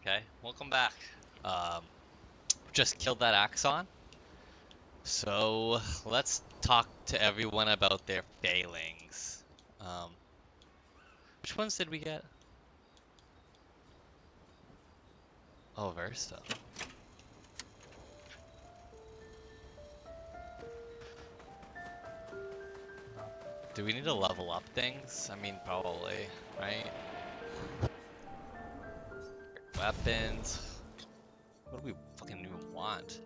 Okay, welcome back. Just killed that Axon. So let's talk to everyone about their failings. Um, which ones did we get? Oh, Versa. Do we need to level up things? I mean, probably, right? Weapons. What do we fucking even want?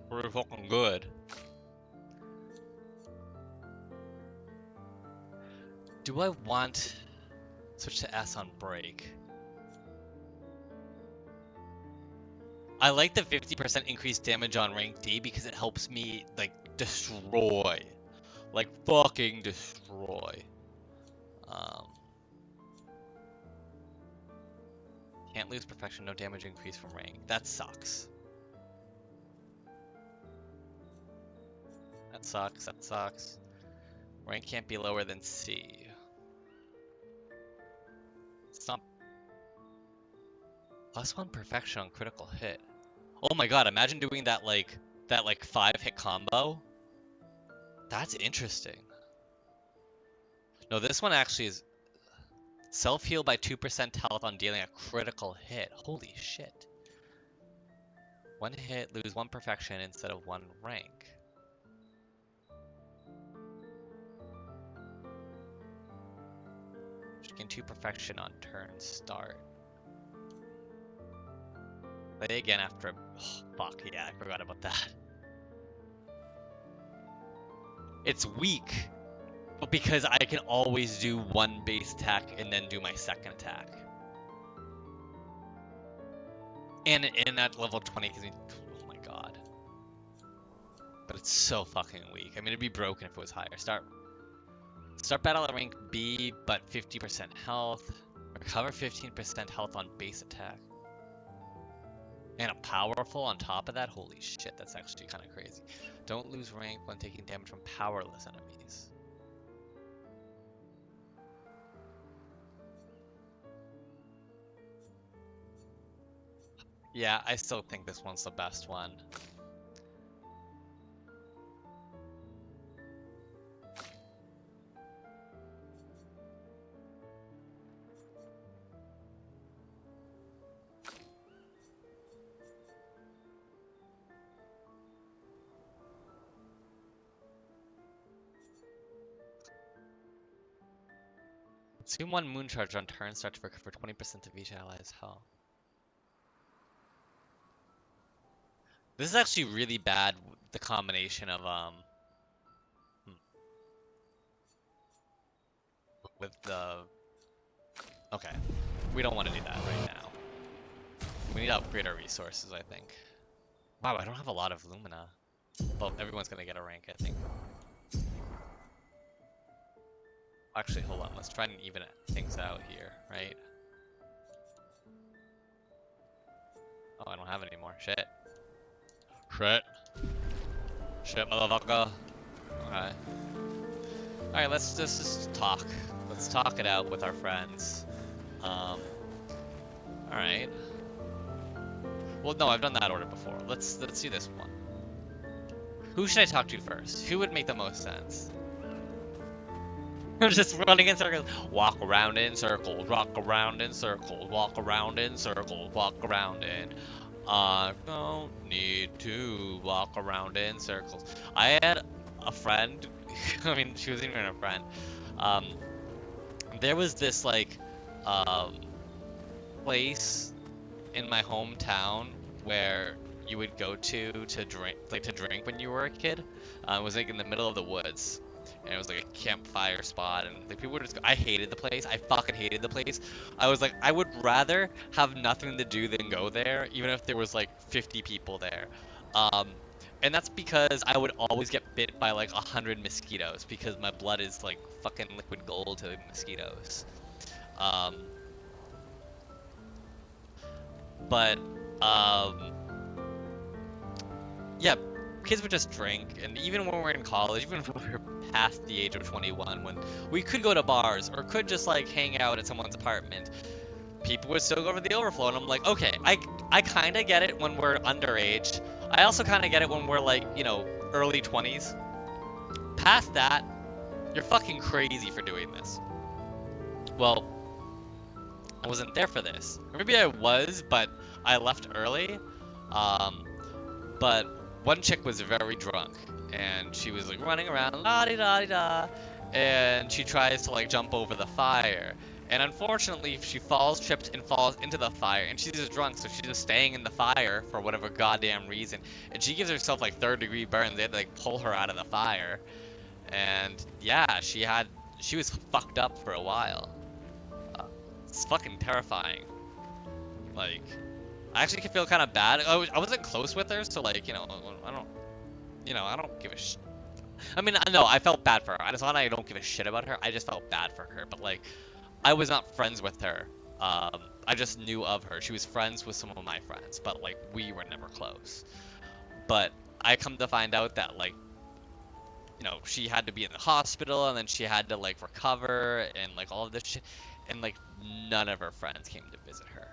We're fucking good. Do I want switch to S on break? I like the 50% increased damage on rank D because it helps me like destroy. Like fucking destroy. Um, can't lose perfection, no damage increase from rank. That sucks. That sucks, that sucks. Rank can't be lower than C. It's not +1 perfection on critical hit. Oh my god, imagine doing that like 5-hit combo. That's interesting. No, this one actually is self-heal by 2% health on dealing a critical hit. Holy shit. 1 hit, lose 1 perfection instead of 1 rank. Gain 2 perfection on turn start. Play again after. Oh, fuck, yeah, I forgot about that. It's weak, but because I can always do 1 base attack and then do my second attack. And at level 20 gives me. Oh my god. But it's so fucking weak. I mean, it'd be broken if it was higher. Start battle at rank B, but 50% health. Recover 15% health on base attack. And a powerful on top of that? Holy shit, that's actually kind of crazy. Don't lose rank when taking damage from powerless enemies. Yeah, I still think this one's the best one. Consume 1 moon charge on turn start to recover 20% of each ally's health. This is actually really bad, the combination of, with the... Okay, we don't want to do that right now. We need to upgrade our resources, I think. Wow, I don't have a lot of Lumina. Well, everyone's gonna get a rank, I think. Actually, hold on, let's try and even things out here, right? Oh, I don't have any more. Shit. Shit. Shit, motherfucker. Okay. Alright, let's just talk. Let's talk it out with our friends. Alright. Well, no, I've done that order before. Let's do this one. Who should I talk to first? Who would make the most sense? Just running in circles. Walk around in circles, walk around in circles, walk around in circles, walk around in. I don't need to walk around in circles. I had a friend, I mean, she wasn't even a friend. There was this like place in my hometown where you would go to drink when you were a kid. It was like in the middle of the woods. And it was like a campfire spot, and like people would just go. I hated the place. I fucking hated the place. I was like, I would rather have nothing to do than go there, even if there was like 50 people there. And that's because I would always get bit by like 100 mosquitoes because my blood is like fucking liquid gold to mosquitoes. Um, but yeah, kids would just drink, and even when we were in college, even when we were past the age of 21 when we could go to bars or could just like hang out at someone's apartment, people would still go to the overflow. And I'm like, okay, I kind of get it when we're underage. I also kind of get it when we're like, you know, early 20s. Past that, you're fucking crazy for doing this. Well, I wasn't there for this. Or maybe I was, but I left early. But one chick was very drunk, and she was like running around, la di da di da, and she tries to like jump over the fire. And unfortunately, she trips, and falls into the fire. And she's just drunk, so she's just staying in the fire for whatever goddamn reason. And she gives herself like third-degree burns. They had to like pull her out of the fire. And yeah, she was fucked up for a while. It's fucking terrifying. Like, I actually feel kind of bad. I wasn't close with her, so like, I don't give a shit. I mean, no, I felt bad for her. It's not I don't give a shit about her. I just felt bad for her. But like, I was not friends with her. I just knew of her. She was friends with some of my friends, but like, we were never close. But I come to find out that like, she had to be in the hospital, and then she had to like recover, and like all of this shit, and like none of her friends came to visit her.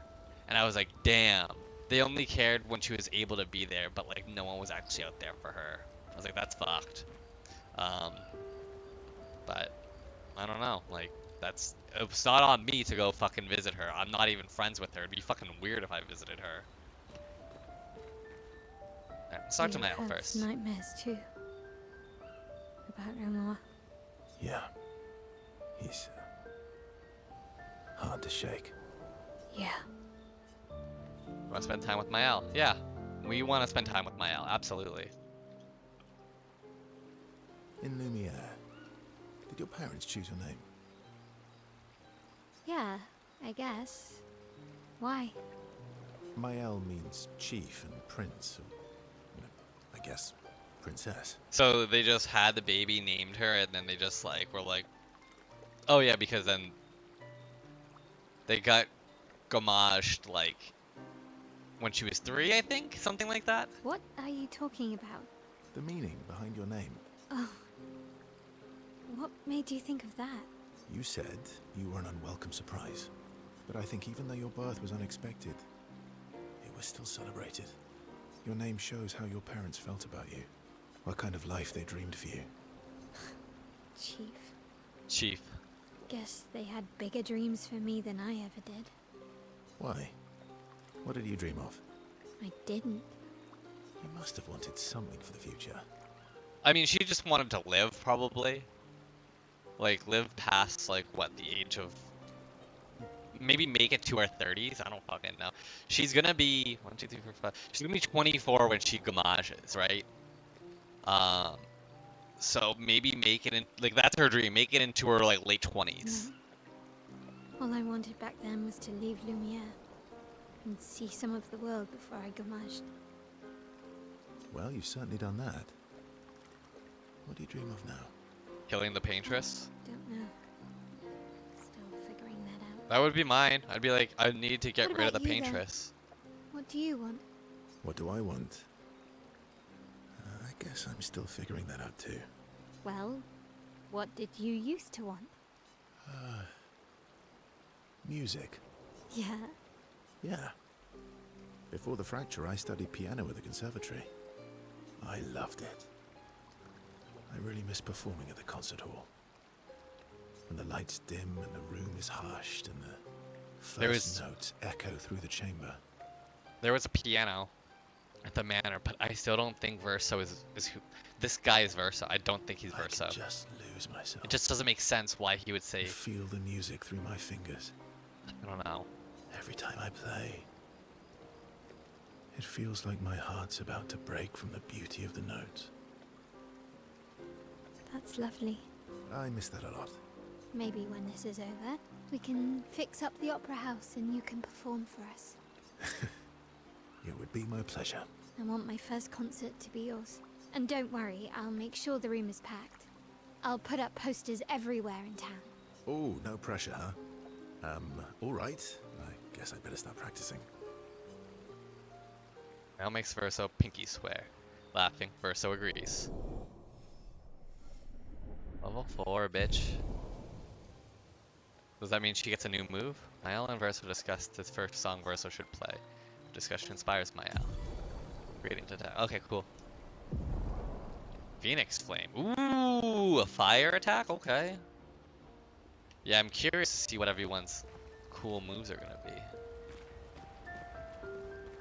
And I was like, damn, they only cared when she was able to be there, but like no one was actually out there for her. I was like, that's fucked. But I don't know, like it's not on me to go fucking visit her. I'm not even friends with her. It'd be fucking weird if I visited her. Alright, let's talk to Niall first. Nightmares too. About Omar. Yeah. He's hard to shake. Yeah. Want to spend time with Mael? Yeah, we want to spend time with Mael, absolutely. In Lumiere, did your parents choose your name? Yeah, I guess. Why? Mael means chief and prince, or, I guess, princess. So they just had the baby, named her, and then they just like were like, oh yeah, because then they got gomaged like when she was 3, I think, something like that. What are you talking about? The meaning behind your name. Oh. What made you think of that? You said you were an unwelcome surprise, but I think even though your birth was unexpected, it was still celebrated. Your name shows how your parents felt about you, what kind of life they dreamed for you. Chief. Guess they had bigger dreams for me than I ever did. Why? What did you dream of? I didn't. You must have wanted something for the future. I mean, she just wanted to live, probably. Like, live past, like, what, the age of... Maybe make it to her 30s? I don't fucking know. She's gonna be... 1, 2, 3, 4, 5... She's gonna be 24 when she gamages, right? So maybe make it in... Like, that's her dream. Make it into her, like, late 20s. No. All I wanted back then was to leave Lumiere and see some of the world before I gamaged. Well, you've certainly done that. What do you dream of now? Killing the paintress? Don't know. Still figuring that out. That would be mine. I'd be like, I need to get What rid of the about you, paintress. What do you want? What do I want? I guess I'm still figuring that out too. Well, what did you used to want? Music. Yeah? Yeah. Before the fracture, I studied piano at the conservatory. I loved it. I really miss performing at the concert hall. When the lights dim and the room is hushed and the first notes echo through the chamber. There was a piano at the manor, but I still don't think Verso is who... This guy is Verso. I don't think he's Verso. I just lose myself. It just doesn't make sense why he would say... I feel the music through my fingers. I don't know. Every time I play, it feels like my heart's about to break from the beauty of the notes. That's lovely. I miss that a lot. Maybe when this is over, we can fix up the opera house and you can perform for us. It would be my pleasure. I want my first concert to be yours. And don't worry, I'll make sure the room is packed. I'll put up posters everywhere in town. Oh, no pressure, huh? All right. I guess I'd better start practicing. Now makes Verso pinky swear. Laughing, Verso agrees. Level 4, bitch. Does that mean she gets a new move? Mael and Verso discussed the first song Verso should play. Discussion inspires Mael. Gradient attack. Okay, cool. Phoenix Flame. Ooh, a fire attack? Okay. Yeah, I'm curious to see what everyone's cool moves are gonna be.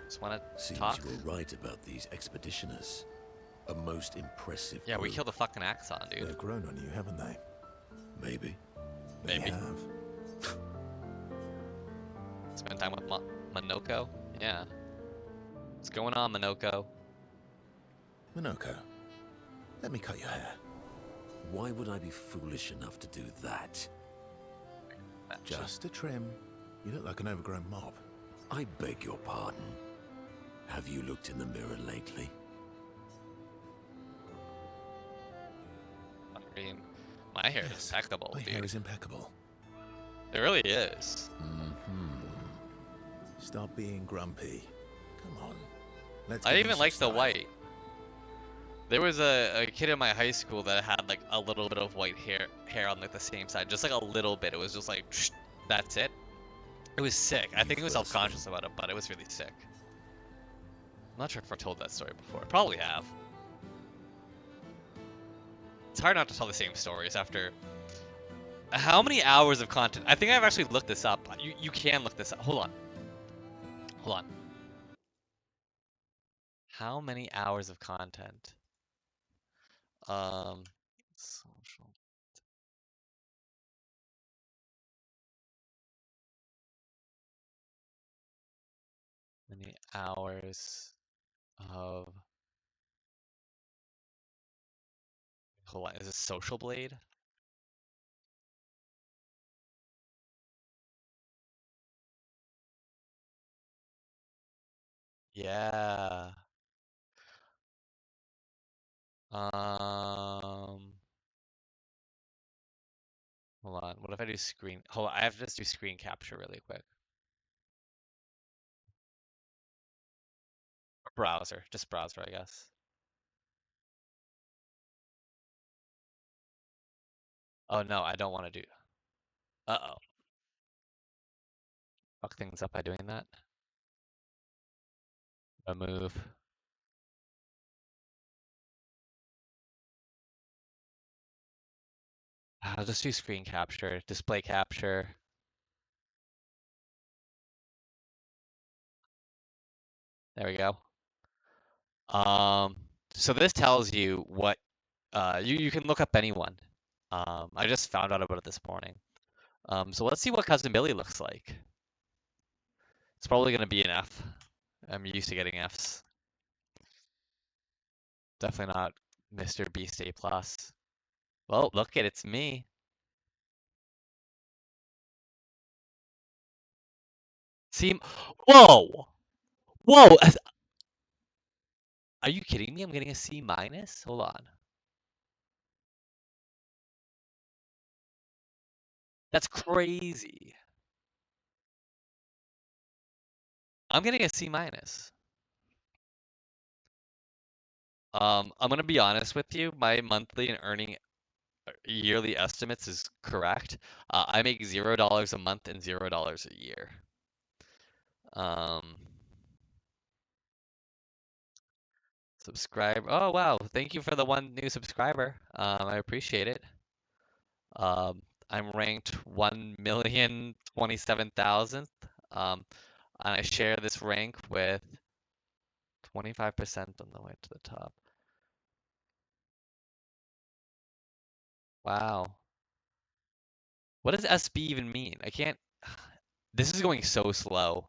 Just wanna Seems talk? you were right about these expeditioners. A most impressive Yeah, we group. killed a fucking Axon, dude. They've grown on you, haven't they? Maybe. They Maybe. have. Spend time with Monoko? Yeah. What's going on, Monoko? Minoko, let me cut your hair. Why would I be foolish enough to do that? Just a trim. You look like an overgrown mob. I beg your pardon. Have you looked in the mirror lately? I mean, my hair is impeccable, My dude. hair is impeccable. It really is. Stop being grumpy. Come on. Let's I give even them like some the style. white. There was a kid in my high school that had like a little bit of white hair on like the same side, just like a little bit. It was just like, that's it. It was sick. I think he was self-conscious about it, but it was really sick. I'm not sure if I've told that story before. Probably have. It's hard not to tell the same stories after how many hours of content? I think I've actually looked this up. You can look this up. Hold on. Hold on. How many hours of content? Social. Many hours of. Hold on. Is this Social Blade? Yeah. Um. Hold on. What if I do screen? Hold on. I have to just do screen capture really quick. Or browser. Just browser, I guess. Oh no, I don't want to do. Uh-oh. Fuck things up by doing that. Remove. I'll just do screen capture, display capture. There we go. So this tells you what you can look up anyone. I just found out about it this morning. So let's see what Cousin Billy looks like. It's probably gonna be an F. I'm used to getting Fs. Definitely not Mr. Beast A+. Well, look it, it's me. See, whoa, whoa. Are you kidding me? I'm getting a C minus? Hold on. That's crazy. I'm getting a C minus. I'm gonna be honest with you. My monthly and earning yearly estimates is correct. I make $0 a month and $0 a year. Um, subscribe. Oh wow! Thank you for the one new subscriber. I appreciate it. I'm ranked 1,027,000th. And I share this rank with 25% on the way to the top. Wow. What does SB even mean? I can't. This is going so slow.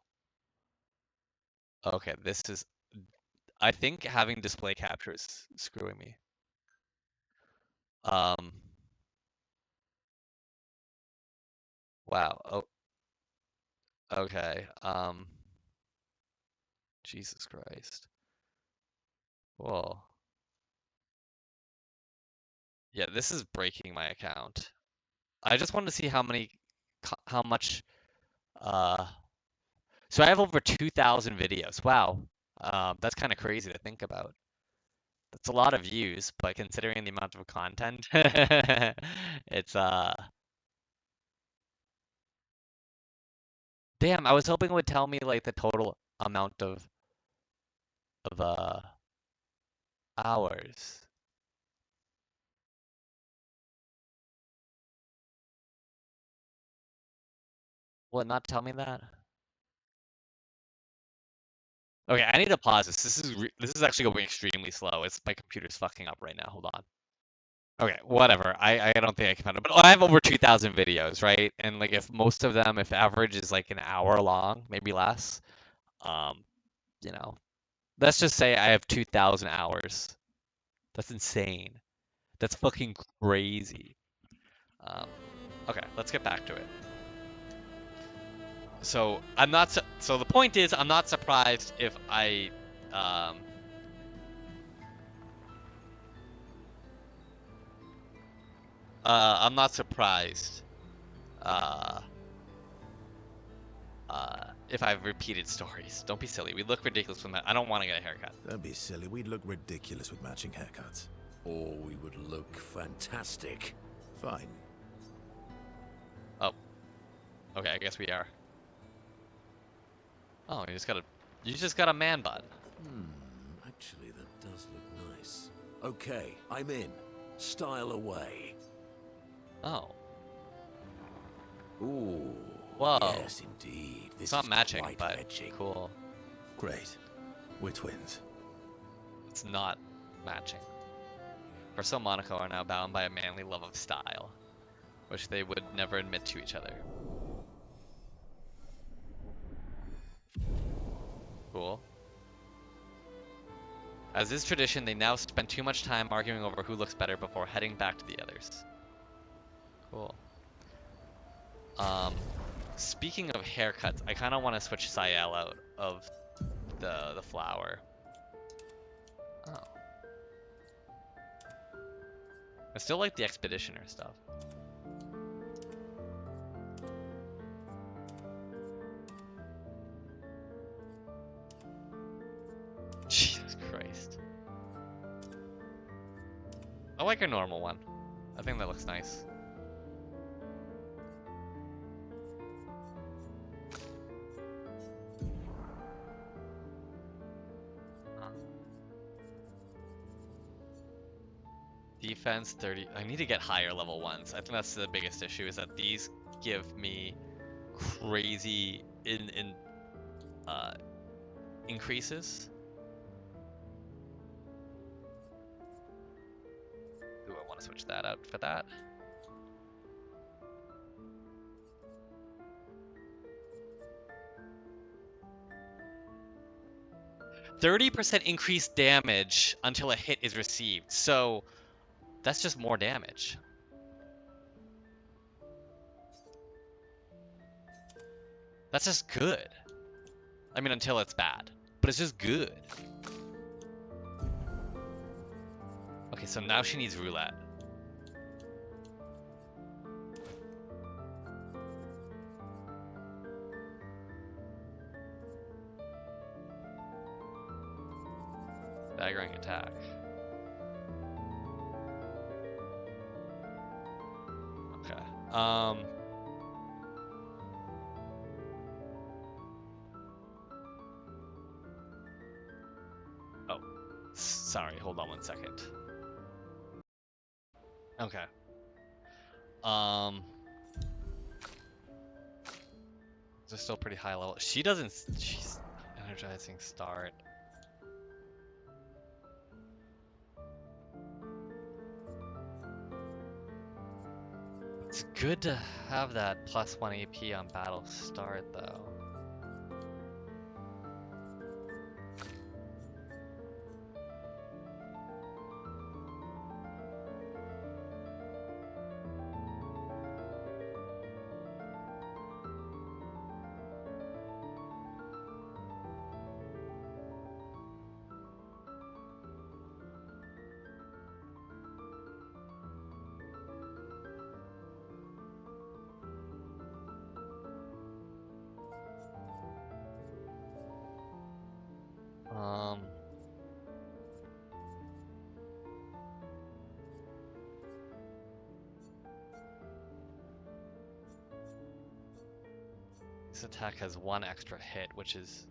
Okay, this is. I think having display capture is screwing me. Um. Wow. Oh. Okay. Jesus Christ. Whoa. Yeah, this is breaking my account. I just wanted to see how much. Uh. So I have over 2,000 videos. Wow. That's kind of crazy to think about. That's a lot of views, but considering the amount of content, it's damn, I was hoping it would tell me like the total amount of hours. Will it not tell me that? Okay, I need to pause this. This is actually going extremely slow. It's my computer's fucking up right now. Hold on. Okay, whatever. I don't think I can find it. But I have over 2,000 videos, right? And like if most of them, if average is like an hour long, maybe less, um, you know, let's just say I have 2,000 hours. That's insane. That's fucking crazy. Um, okay, let's get back to it. So I'm not. So the point is, I'm not surprised if I. Um, I'm not surprised. Uh, if I've repeated stories. Don't be silly. We look ridiculous with that. I don't want to get a haircut. Don't be silly. We'd look ridiculous with matching haircuts. Or we would look fantastic. Fine. Oh, okay. I guess we are. Oh, you just got a man bun. Actually, that does look nice. Okay, I'm in. Style away. Oh, Ooh. whoa. Yes, indeed. This It's not is matching, quite but fetching. cool. Great. We're twins. It's not matching. Corso and Monaco are now bound by a manly love of style, which they would never admit to each other. Cool. As is tradition, they now spend too much time arguing over who looks better before heading back to the others. Cool. Speaking of haircuts, I kind of want to switch Sayel out of the flower. Oh. I still like the Expeditioner stuff. Jesus Christ. I like her normal one. I think that looks nice. Defense 30. I need to get higher level ones. I think that's the biggest issue, is that these give me crazy increases. Ooh, I want to switch that out for that. %30 increased damage until a hit is received. So that's just more damage. That's just good. I mean, until it's bad. But it's just good. Okay, so now she needs roulette. Staggering attack. Okay. Oh, sorry. Hold on 1 second. Okay. They're still pretty high level. She doesn't. She's energizing start. It's good to have that +1 AP on battle start, though. This attack has 1 extra hit, which is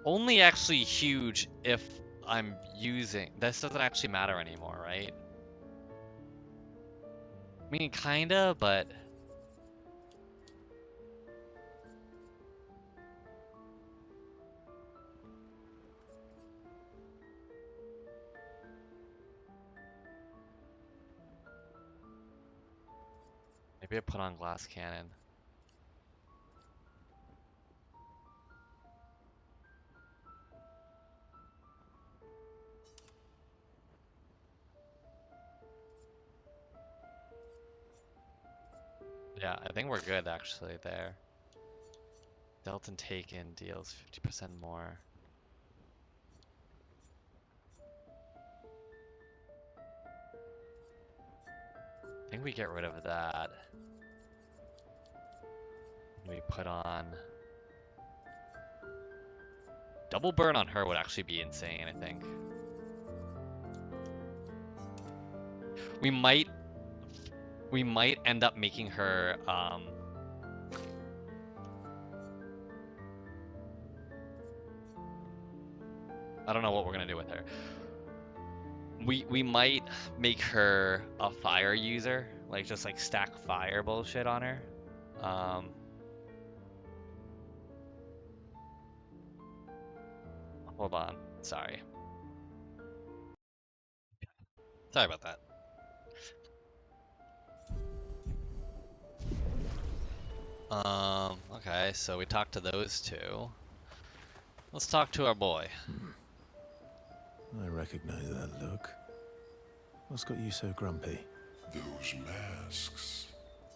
only actually huge if I'm using... This doesn't actually matter anymore, right? I mean, kinda, but... Maybe I put on glass cannon. Yeah, I think we're good actually there. Dealt and taken deals 50% more. I think we get rid of that. We put on... Double burn on her would actually be insane, I think. We might end up making her I don't know what we're gonna do with her. We might make her a fire user, like just like stack fire bullshit on her. Hold on, sorry about that. Okay, so we talked to those two. Let's talk to our boy. I recognize that look. What's got you so grumpy? Those masks.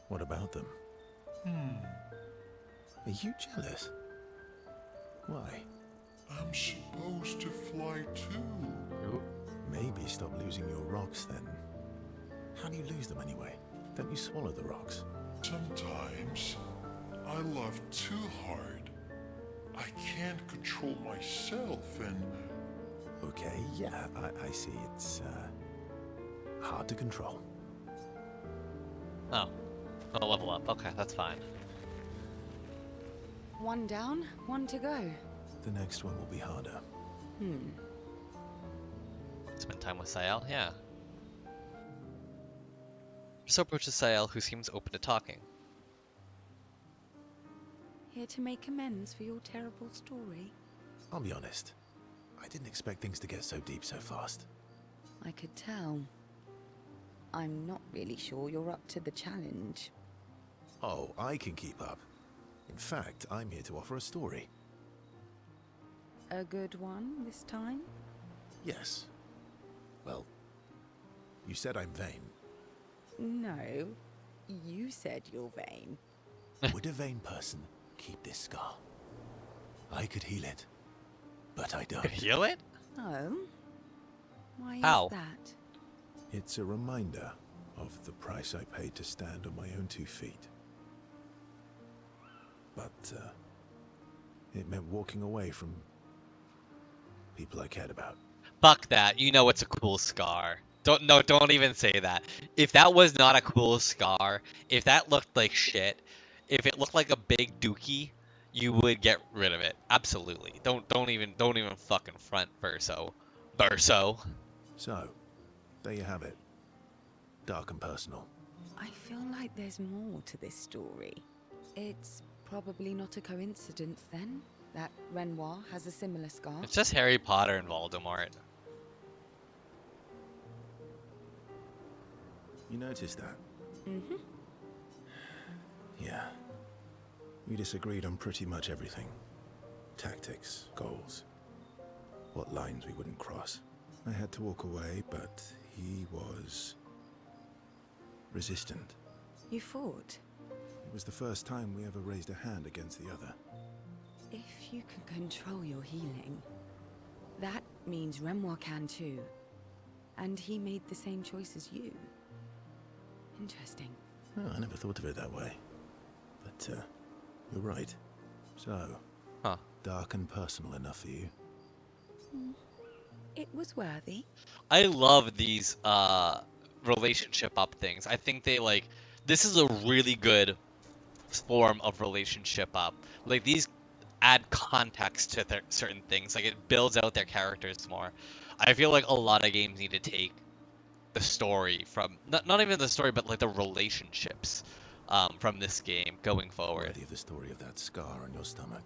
What about them? Are you jealous? Why? I'm supposed to fly too. Maybe stop losing your rocks then. How do you lose them anyway? Don't you swallow the rocks? Sometimes I love too hard. I can't control myself and... Okay, yeah, I see. It's hard to control. Oh, I'll level up. Okay, that's fine. One down, one to go. The next one will be harder. Spend time with Sael, yeah. So approaches Sael, who seems open to talking. Here to make amends for your terrible story. I'll be honest. I didn't expect things to get so deep so fast. I could tell. I'm not really sure you're up to the challenge. Oh, I can keep up. In fact, I'm here to offer a story. A good one this time? Yes. Well, you said I'm vain. No, you said you're vain. Would a vain person keep this scar? I could heal it, but I don't. Heal it? Oh? Why How? is that? It's a reminder of the price I paid to stand on my own 2 feet. But, it meant walking away from people I cared about. Fuck that. You know it's a cool scar. Don't even say that. If that was not a cool scar, if that looked like shit, if it looked like a big dookie, you would get rid of it. Absolutely. Don't even fucking front, Verso. So, there you have it. Dark and personal. I feel like there's more to this story. It's probably not a coincidence then that Renoir has a similar scar. It's just Harry Potter and Voldemort. You noticed that? Mm-hmm. Yeah. We disagreed on pretty much everything. Tactics, goals, what lines we wouldn't cross. I had to walk away, but he was resistant. You fought? It was the first time we ever raised a hand against the other. If you can control your healing, that means Renoir can too. And he made the same choice as you. Interesting. Oh, I never thought of it that way. But, you're right. So, Huh. dark and personal enough for you? It was worthy. I love these relationship up things. I think this is a really good form of relationship up. Like these add context to their certain things. Like it builds out their characters more. I feel like a lot of games need to take the story from not even the story, but like the relationships from this game going forward. Worthy of the story of that scar on your stomach.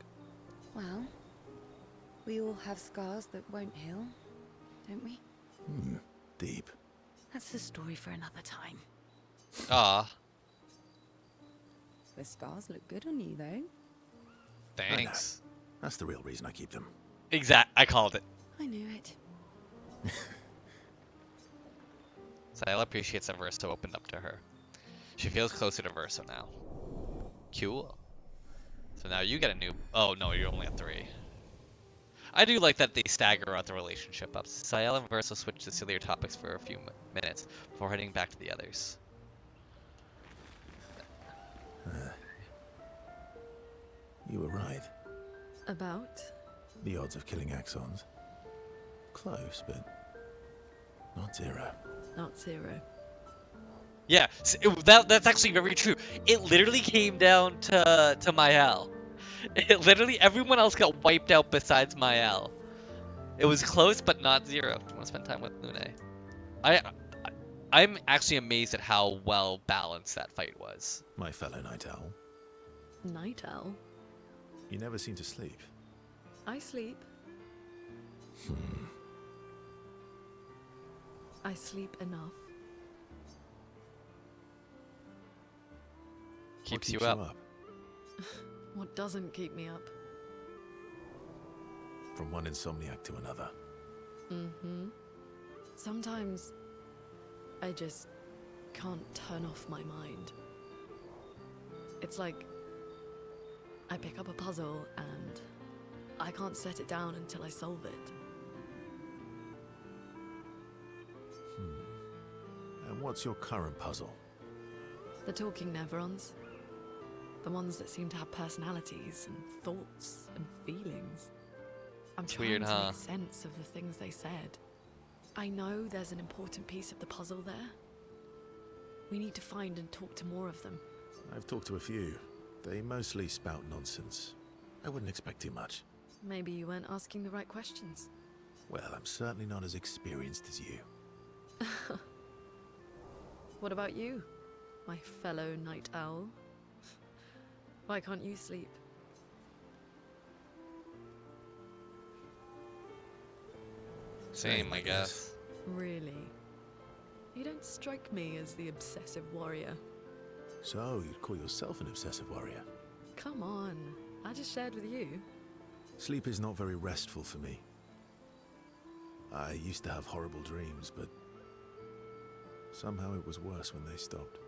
Well, we all have scars that won't heal, don't we? Deep. That's a story for another time. Ah, The scars look good on you, though. thanks. That's the real reason I keep them. I called it. I knew it. Sayla appreciates that Verso opened up to her. She feels closer to Verso now. Cool. So now you get a new... Oh, no, you're only at 3. I do like that they stagger out the relationship ups. Sayla and Verso switch to sillier topics for a few minutes before heading back to the others. You were right. About? The odds of killing Axons. Close, but not 0. Not 0. Yeah, that's actually very true. It literally came down to Mael. It literally, everyone else got wiped out besides Mael. It was close, but not 0. Do you want to spend time with Lune? I'm actually amazed at how well balanced that fight was. My fellow night owl. Night owl? You never seem to sleep. I sleep. I sleep enough. Keeps What you up. What doesn't keep me up? From one insomniac to another. Mm-hmm. Sometimes I just can't turn off my mind. It's like I pick up a puzzle and I can't set it down until I solve it. And what's your current puzzle? The talking Neverons. The ones that seem to have personalities and thoughts and feelings. I'm It's trying weird, to huh? make sense of the things they said. I know there's an important piece of the puzzle there. We need to find and talk to more of them. I've talked to a few. They mostly spout nonsense. I wouldn't expect too much. Maybe you weren't asking the right questions. Well, I'm certainly not as experienced as you. What about you, my fellow night owl? Why can't you sleep? Same, I guess. Really? You don't strike me as the obsessive warrior. So, you'd call yourself an obsessive warrior? Come on, I just shared with you. Sleep is not very restful for me. I used to have horrible dreams, but somehow it was worse when they stopped.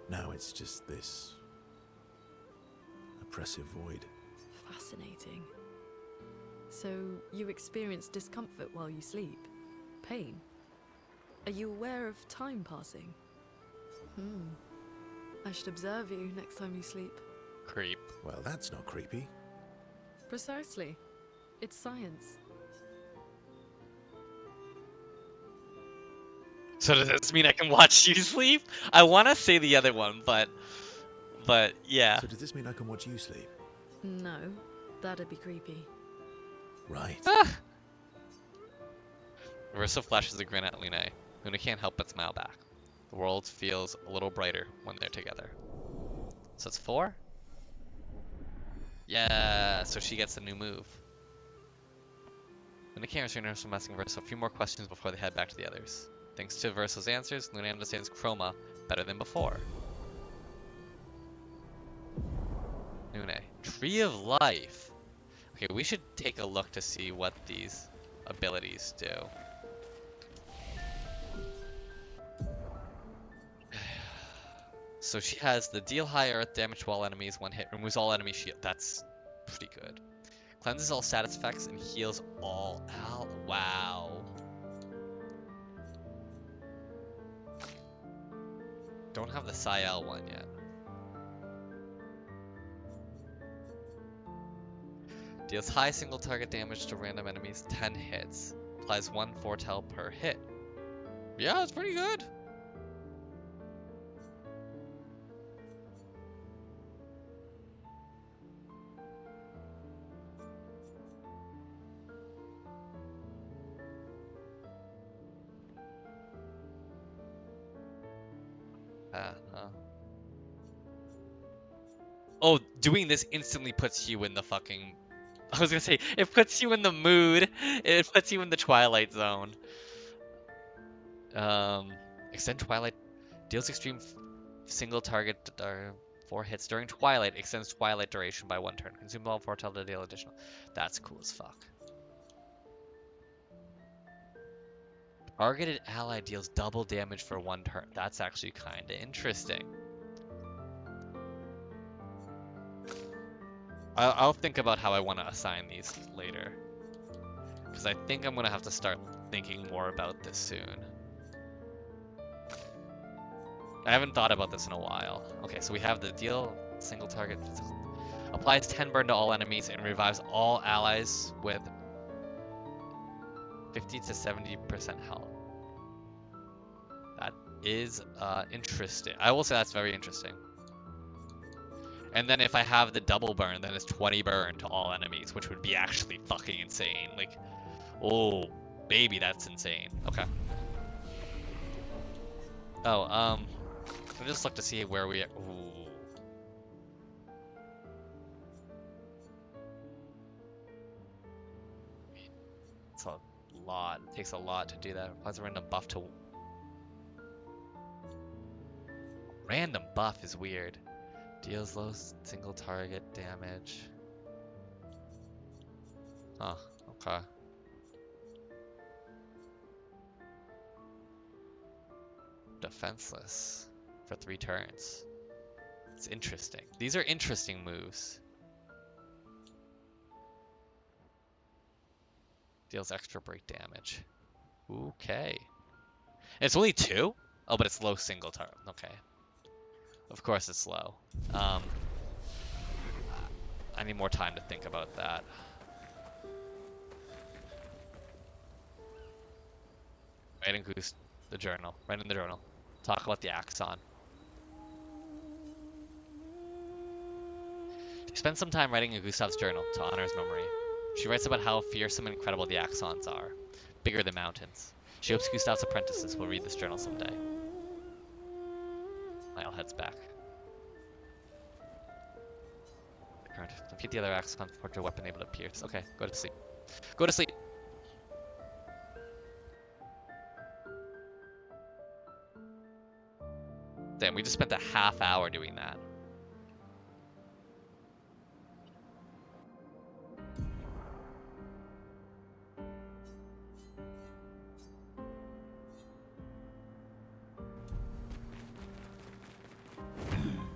Now it's just this oppressive void. Fascinating. So, you experience discomfort while you sleep? Pain? Are you aware of time passing? I should observe you next time you sleep. Creep. Well, that's not creepy. Precisely. It's science. So does this mean I can watch you sleep? I want to say the other one, but yeah. So does this mean I can watch you sleep? No, that'd be creepy. Right. Verso flashes a grin at Lune. Lune can't help but smile back. The world feels a little brighter when they're together. So it's 4? Yeah, so she gets a new move. Lune can't restrain herself from asking Verso a few more questions before they head back to the others. Thanks to Verso's answers, Lune understands Chroma better than before. Lune, Tree of Life. Okay, we should take a look to see what these abilities do. So she has the deal high earth damage to all enemies, 1 hit, removes all enemy shield. That's pretty good. Cleanses all status effects and heals all out. Wow. Don't have the Sayel one yet. Deals high single target damage to random enemies, 10 hits. Applies 1 foretell per hit. Yeah, it's pretty good. Oh, doing this instantly puts you in the fucking... I was gonna say, it puts you in the mood. It puts you in the Twilight Zone. Extend Twilight. Deals extreme single target 4 hits during Twilight. Extends Twilight duration by 1 turn. Consume all foretell to deal additional. That's cool as fuck. Targeted ally deals double damage for 1 turn. That's actually kind of interesting. I'll think about how I want to assign these later. Because I think I'm going to have to start thinking more about this soon. I haven't thought about this in a while. Okay, so we have the deal single target. Applies 10 burn to all enemies and revives all allies with 50 to 70% health. That is interesting. I will say that's very interesting. And then if I have the double burn, then it's 20 burn to all enemies, which would be actually fucking insane. Like, oh, baby, that's insane. Okay. Oh, I just look to see where we. Ooh. It's a lot. It takes a lot to do that. Applies a random buff to. Random buff is weird. Deals low single target damage. Huh, okay. Defenseless for 3 turns. It's interesting. These are interesting moves. Deals extra break damage. Okay. It's only 2? Oh, but it's low single target. Okay. Of course it's low. I need more time to think about that. Write in Goose, the journal. Write in the journal. Talk about the Axon. She spends some time writing in Gustav's journal to honor his memory. She writes about how fearsome and incredible the Axons are, bigger than mountains. She hopes Gustav's apprentices will read this journal someday. Niall heads back. Defeat the other Axons before your weapon able to pierce. Okay, go to sleep. Go to sleep! Damn, we just spent a half hour doing that.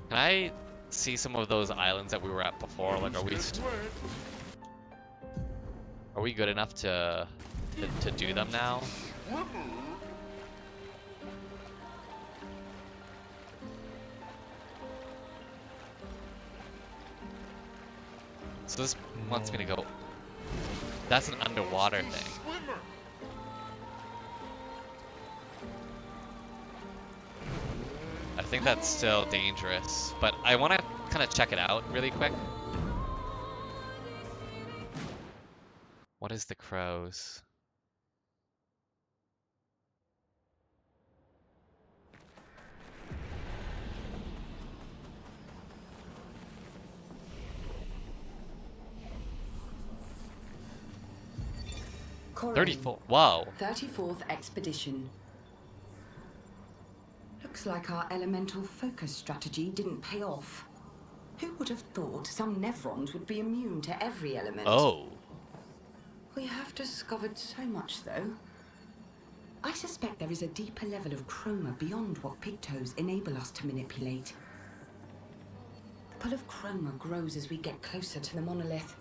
Can I see some of those islands that we were at before? Like, are we good enough to do them now? So this wants me to go. That's an underwater thing. I think that's still dangerous, but I want to kind of check it out really quick. What is the crows? Corin, 34. Whoa. 34th Expedition. Looks like our elemental focus strategy didn't pay off. Who would have thought some Nevrons would be immune to every element? Oh. We have discovered so much, though. I suspect there is a deeper level of chroma beyond what pigtoes enable us to manipulate. The pull of chroma grows as we get closer to the monolith.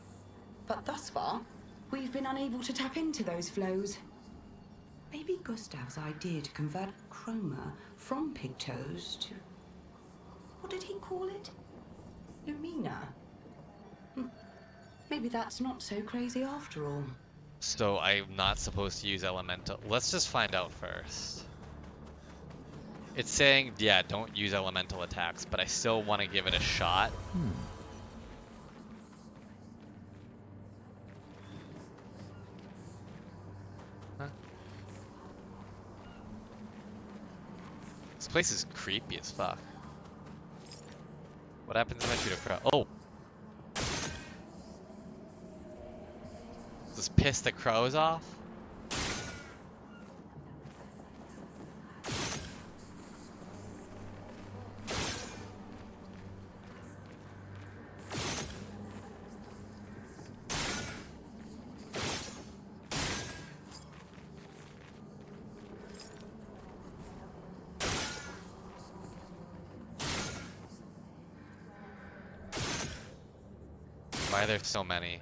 But thus far, we've been unable to tap into those flows. Maybe Gustav's idea to convert chroma from pigtoes to... what did he call it? Lumina? Maybe that's not so crazy after all. So I'm not supposed to use elemental. Let's just find out first. It's saying, yeah, don't use elemental attacks, but I still want to give it a shot. place is creepy as fuck. What happens if I shoot a crow? Oh! Does this piss the crows off? Why are there so many?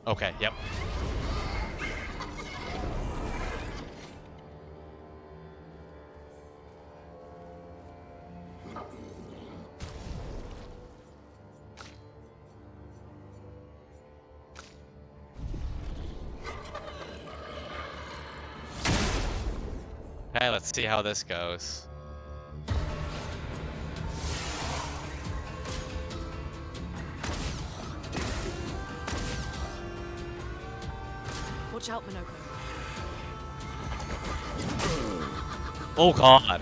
Okay, yep. Okay, let's see how this goes. Watch out, Minoko. Oh god!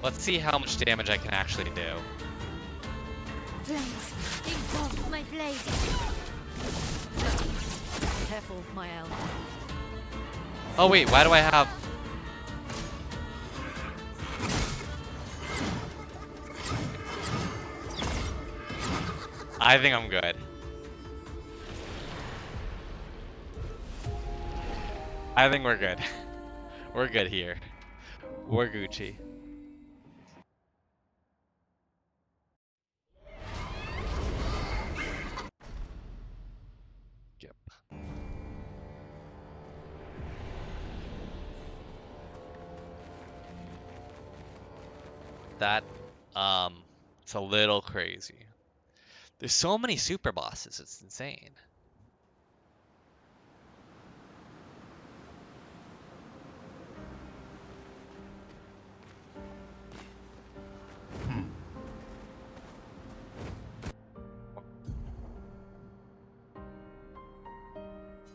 Let's see how much damage I can actually do. Flames, engulf my blade. Careful, my L. Oh wait, why do I have... I think I'm good. I think we're good. We're good here. We're Gucci. Yep. That, it's a little crazy. There's so many super bosses, it's insane.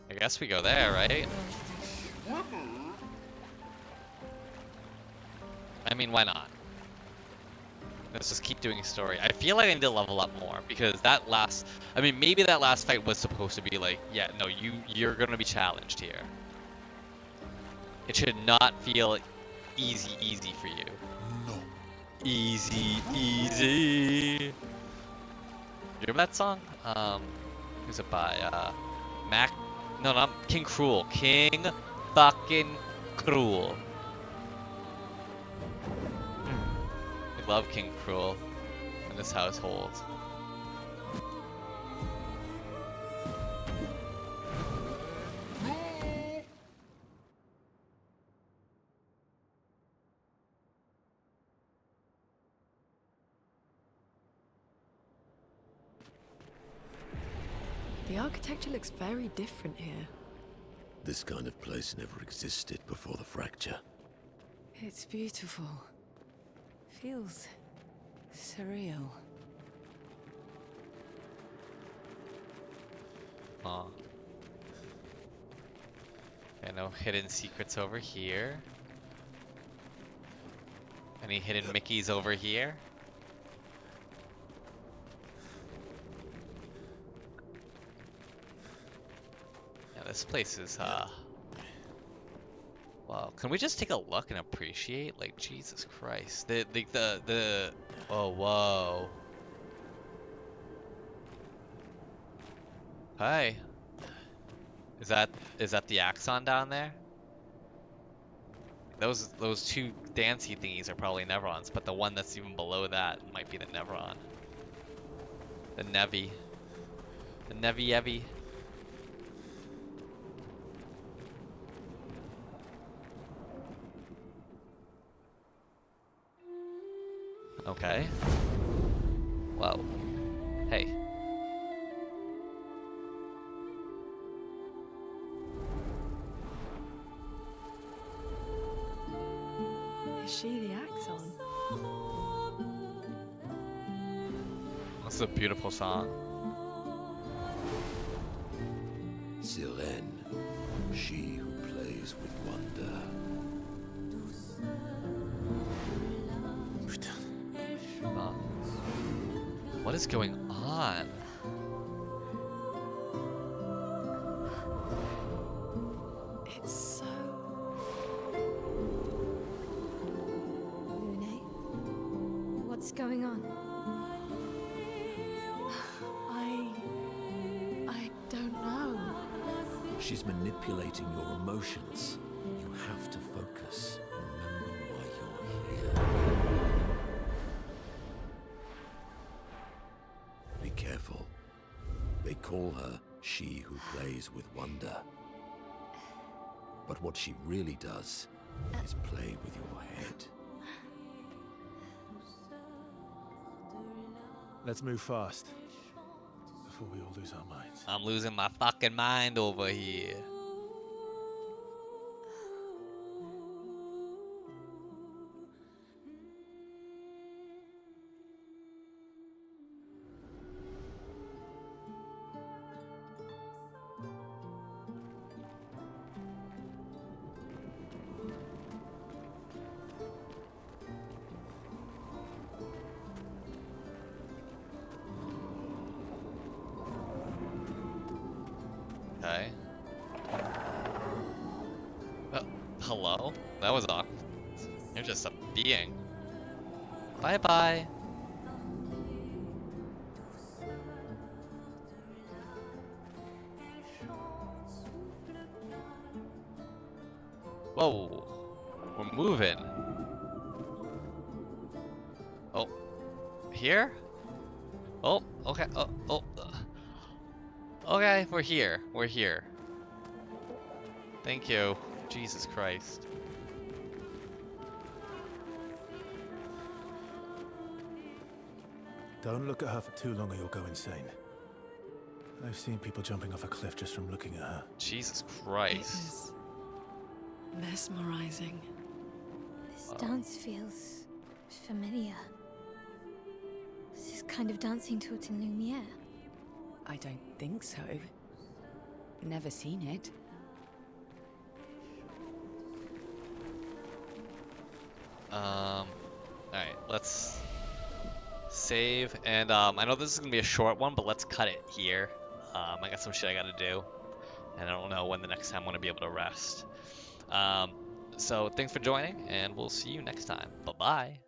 I guess we go there, right? I mean, why not? Let's just keep doing story. I feel like I need to level up more because that last, I mean, maybe that last fight was supposed to be like, yeah, no, you're gonna be challenged here. It should not feel easy for you. No. Easy. Do you remember that song? Who's it by? Mac? No, not King Cruel. King fucking Cruel. We love King Cruel in this household. The architecture looks very different here. This kind of place never existed before the fracture. It's beautiful. Feels surreal. Aw. Okay, no hidden secrets over here. Any hidden Mickeys over here? Yeah, this place is, well, Wow, can we just take a look and appreciate? Like, Jesus Christ. Oh, whoa. Hi. Is that the Axon down there? Those two dancy thingies are probably Nevrons, but the one that's even below that might be the Nevron. The Nevi. The Nevi Evi. Okay. Whoa. Hey. Is she the Axon? This is a beautiful song. Sirene, she who plays with wonder. Uh, what is going on? It's so... Lune, what's going on? I don't know. She's manipulating your emotions. You have to focus. Remember why you're here. Be careful. They call her she who plays with wonder. But what she really does is play with your head. Let's move fast. Before we all lose our minds. I'm losing my fucking mind over here. Okay. Hello? That was awkward. You're just a being. Bye bye. Whoa. We're moving. Oh. Here? Oh, okay. Oh. Okay, we're here. We're here. Thank you. Jesus Christ. Don't look at her for too long or you'll go insane. I've seen people jumping off a cliff just from looking at her. Jesus It Christ. was mesmerizing. This dance feels familiar. This is kind of dancing to it in Lumiere. I don't think so. Never seen it. Alright, let's save, and I know this is gonna be a short one, but let's cut it here. I got some shit I gotta do, and I don't know when the next time I'm gonna be able to rest. So thanks for joining, and we'll see you next time. Bye-bye.